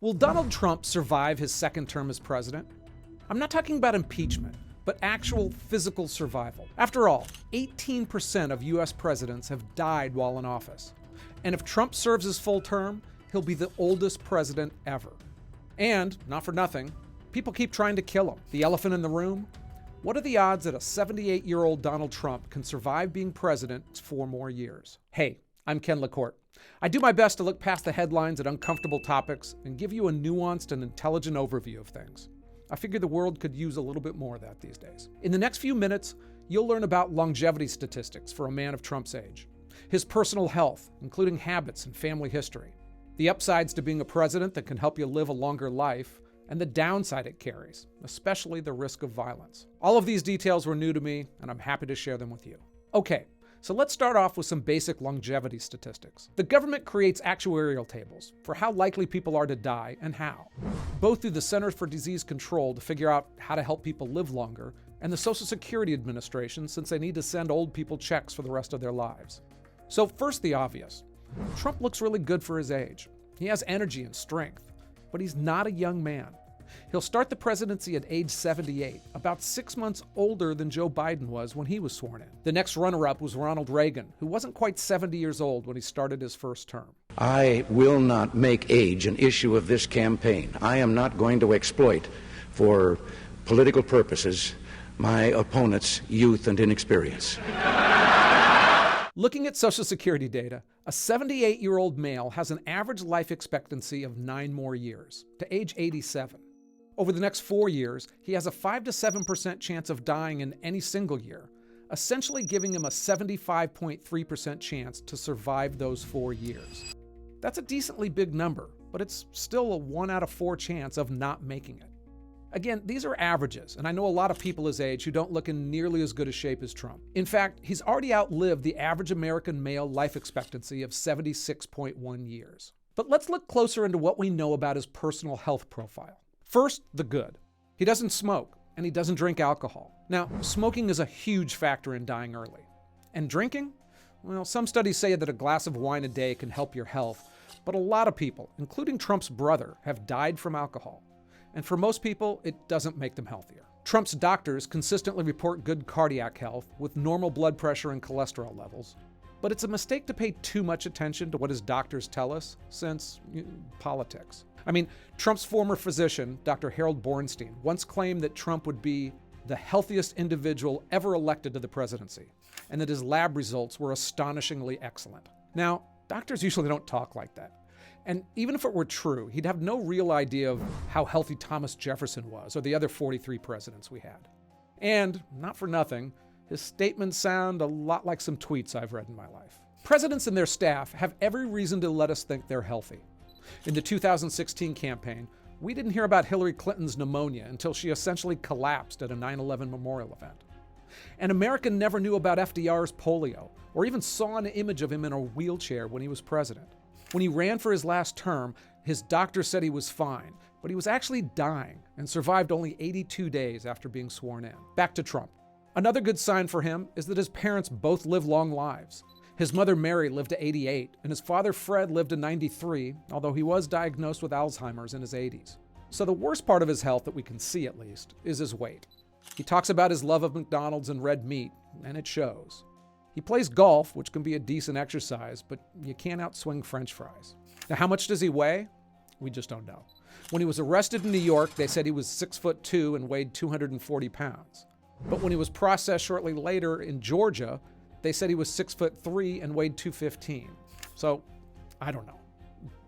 Will Donald Trump survive his second term as president? I'm not talking about impeachment, but actual physical survival. After all, 18% of US presidents have died while in office. And if Trump serves his full term, he'll be the oldest president ever. And, not for nothing, people keep trying to kill him. The elephant in the room? What are the odds that a 78-year-old Donald Trump can survive being president for 4 more years? Hey, I'm Ken LaCourte. I do my best to look past the headlines at uncomfortable topics and give you a nuanced and intelligent overview of things. I figure the world could use a little bit more of that these days. In the next few minutes, you'll learn about longevity statistics for a man of Trump's age, his personal health, including habits and family history, the upsides to being a president that can help you live a longer life, and the downside it carries, especially the risk of violence. All of these details were new to me, and I'm happy to share them with you. Okay, so let's start off with some basic longevity statistics. The government creates actuarial tables for how likely people are to die and how, both through the Centers for Disease Control to figure out how to help people live longer, and the Social Security Administration since they need to send old people checks for the rest of their lives. So first, the obvious. Trump looks really good for his age. He has energy and strength, but he's not a young man. He'll start the presidency at age 78, about 6 months older than Joe Biden was when he was sworn in. The next runner-up was Ronald Reagan, who wasn't quite 70 years old when he started his first term. I will not make age an issue of this campaign. I am not going to exploit, for political purposes, my opponent's youth and inexperience. Looking at Social Security data, a 78-year-old male has an average life expectancy of 9 more years, to age 87. Over the next 4 years, he has a 5 to 7% chance of dying in any single year, essentially giving him a 75.3% chance to survive those 4 years. That's a decently big number, but it's still a 1 out of 4 chance of not making it. Again, these are averages, and I know a lot of people his age who don't look in nearly as good a shape as Trump. In fact, he's already outlived the average American male life expectancy of 76.1 years. But let's look closer into what we know about his personal health profile. First, the good. He doesn't smoke, and he doesn't drink alcohol. Now, smoking is a huge factor in dying early. And drinking? Well, some studies say that a glass of wine a day can help your health, but a lot of people, including Trump's brother, have died from alcohol. And for most people, it doesn't make them healthier. Trump's doctors consistently report good cardiac health with normal blood pressure and cholesterol levels. But it's a mistake to pay too much attention to what his doctors tell us, since politics. I mean, Trump's former physician, Dr. Harold Bornstein, once claimed that Trump would be the healthiest individual ever elected to the presidency, and that his lab results were astonishingly excellent. Now, doctors usually don't talk like that. And even if it were true, he'd have no real idea of how healthy Thomas Jefferson was or the other 43 presidents we had. And, not for nothing, his statements sound a lot like some tweets I've read in my life. Presidents and their staff have every reason to let us think they're healthy. In the 2016 campaign, we didn't hear about Hillary Clinton's pneumonia until she essentially collapsed at a 9/11 memorial event. And America never knew about FDR's polio, or even saw an image of him in a wheelchair when he was president. When he ran for his last term, his doctor said he was fine, but he was actually dying and survived only 82 days after being sworn in. Back to Trump. Another good sign for him is that his parents both live long lives. His mother Mary lived to 88, and his father Fred lived to 93, although he was diagnosed with Alzheimer's in his 80s. So the worst part of his health, that we can see at least, is his weight. He talks about his love of McDonald's and red meat, and it shows. He plays golf, which can be a decent exercise, but you can't outswing French fries. Now, how much does he weigh? We just don't know. When he was arrested in New York, they said he was 6'2" and weighed 240 pounds. But when he was processed shortly later in Georgia, they said he was 6'3" and weighed 215. So, I don't know.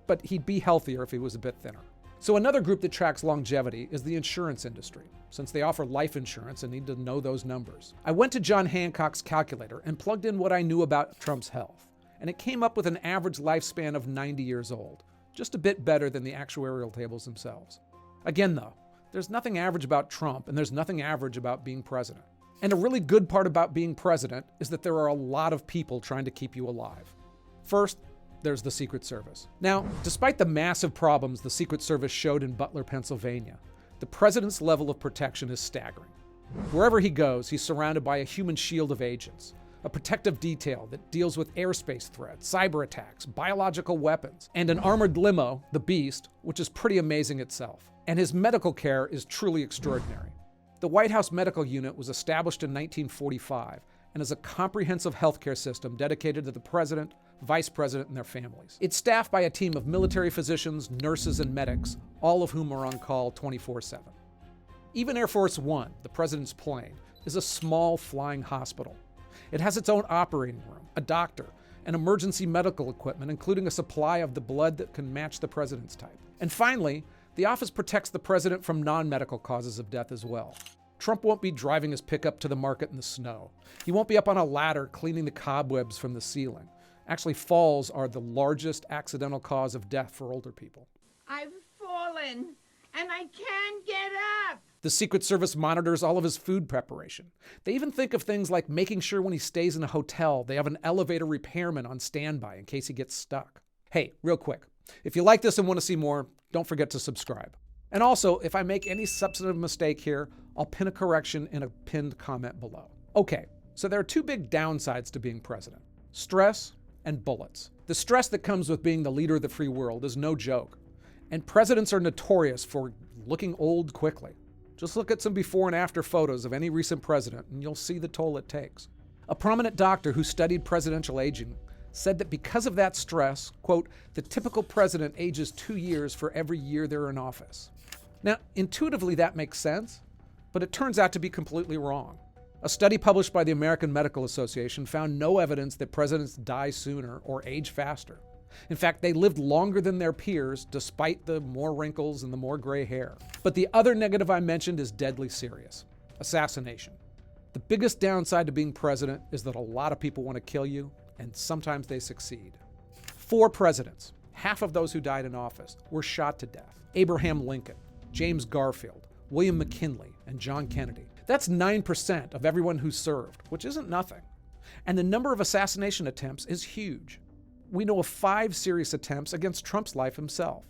But he'd be healthier if he was a bit thinner. So another group that tracks longevity is the insurance industry, since they offer life insurance and need to know those numbers. I went to John Hancock's calculator and plugged in what I knew about Trump's health, and it came up with an average lifespan of 90 years old, just a bit better than the actuarial tables themselves. Again though, there's nothing average about Trump, and there's nothing average about being president. And a really good part about being president is that there are a lot of people trying to keep you alive. First, there's the Secret Service. Now, despite the massive problems the Secret Service showed in Butler, Pennsylvania, the president's level of protection is staggering. Wherever he goes, he's surrounded by a human shield of agents, a protective detail that deals with airspace threats, cyber attacks, biological weapons, and an armored limo, the Beast, which is pretty amazing itself. And his medical care is truly extraordinary. The White House Medical Unit was established in 1945 and is a comprehensive healthcare system dedicated to the president, vice president, and their families. It's staffed by a team of military physicians, nurses, and medics, all of whom are on call 24/7. Even Air Force One, the president's plane, is a small flying hospital. It has its own operating room, a doctor, and emergency medical equipment, including a supply of the blood that can match the president's type. And finally, the office protects the president from non-medical causes of death as well. Trump won't be driving his pickup to the market in the snow. He won't be up on a ladder cleaning the cobwebs from the ceiling. Actually, falls are the largest accidental cause of death for older people. I've fallen, and I can't get up. The Secret Service monitors all of his food preparation. They even think of things like making sure when he stays in a hotel, they have an elevator repairman on standby in case he gets stuck. Hey, real quick, if you like this and want to see more, don't forget to subscribe. And also, if I make any substantive mistake here, I'll pin a correction in a pinned comment below. Okay, so there are two big downsides to being president: stress and bullets. The stress that comes with being the leader of the free world is no joke. And presidents are notorious for looking old quickly. Just look at some before and after photos of any recent president, and you'll see the toll it takes. A prominent doctor who studied presidential aging said that because of that stress, quote, the typical president ages 2 years for every year they're in office. Now, intuitively that makes sense, but it turns out to be completely wrong. A study published by the American Medical Association found no evidence that presidents die sooner or age faster. In fact, they lived longer than their peers despite the more wrinkles and the more gray hair. But the other negative I mentioned is deadly serious: assassination. The biggest downside to being president is that a lot of people want to kill you, and sometimes they succeed. 4 presidents, half of those who died in office, were shot to death: Abraham Lincoln, James Garfield, William McKinley, and John Kennedy. That's 9% of everyone who served, which isn't nothing. And the number of assassination attempts is huge. We know of 5 serious attempts against Trump's life himself.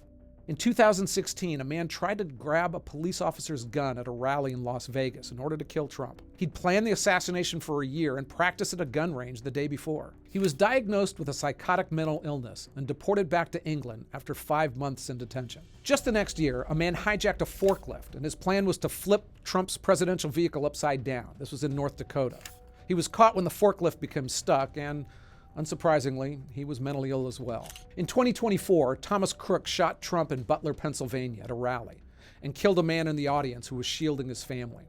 In 2016, a man tried to grab a police officer's gun at a rally in Las Vegas in order to kill Trump. He'd planned the assassination for a year and practiced at a gun range the day before. He was diagnosed with a psychotic mental illness and deported back to England after 5 months in detention. Just the next year, a man hijacked a forklift, and his plan was to flip Trump's presidential vehicle upside down. This was in North Dakota. He was caught when the forklift became stuck, and unsurprisingly, he was mentally ill as well. In 2024, Thomas Crook shot Trump in Butler, Pennsylvania at a rally and killed a man in the audience who was shielding his family.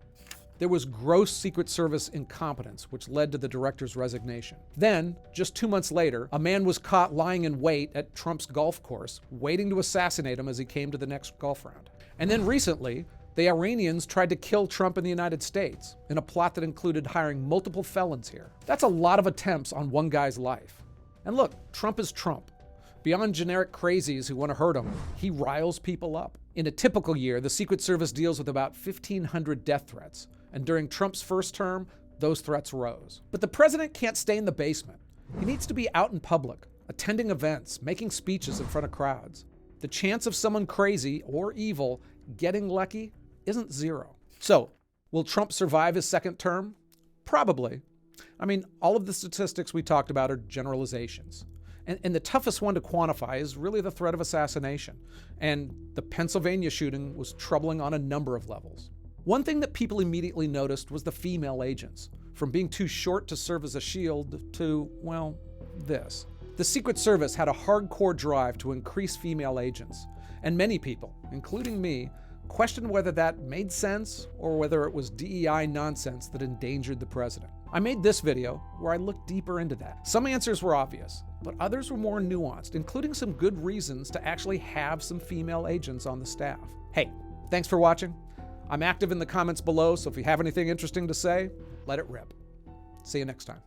There was gross Secret Service incompetence, which led to the director's resignation. Then, just 2 months later, a man was caught lying in wait at Trump's golf course, waiting to assassinate him as he came to the next golf round. And then recently, the Iranians tried to kill Trump in the United States in a plot that included hiring multiple felons here. That's a lot of attempts on one guy's life. And look, Trump is Trump. Beyond generic crazies who want to hurt him, he riles people up. In a typical year, the Secret Service deals with about 1,500 death threats, and during Trump's first term, those threats rose. But the president can't stay in the basement. He needs to be out in public, attending events, making speeches in front of crowds. The chance of someone crazy or evil getting lucky isn't zero. So, will Trump survive his second term? Probably. I mean, all of the statistics we talked about are generalizations. And the toughest one to quantify is really the threat of assassination. And the Pennsylvania shooting was troubling on a number of levels. One thing that people immediately noticed was the female agents, from being too short to serve as a shield to, well, this. The Secret Service had a hardcore drive to increase female agents, and many people, including me, questioned whether that made sense or whether it was DEI nonsense that endangered the president. I made this video where I looked deeper into that. Some answers were obvious, but others were more nuanced, including some good reasons to actually have some female agents on the staff. Hey, thanks for watching. I'm active in the comments below, so if you have anything interesting to say, let it rip. See you next time.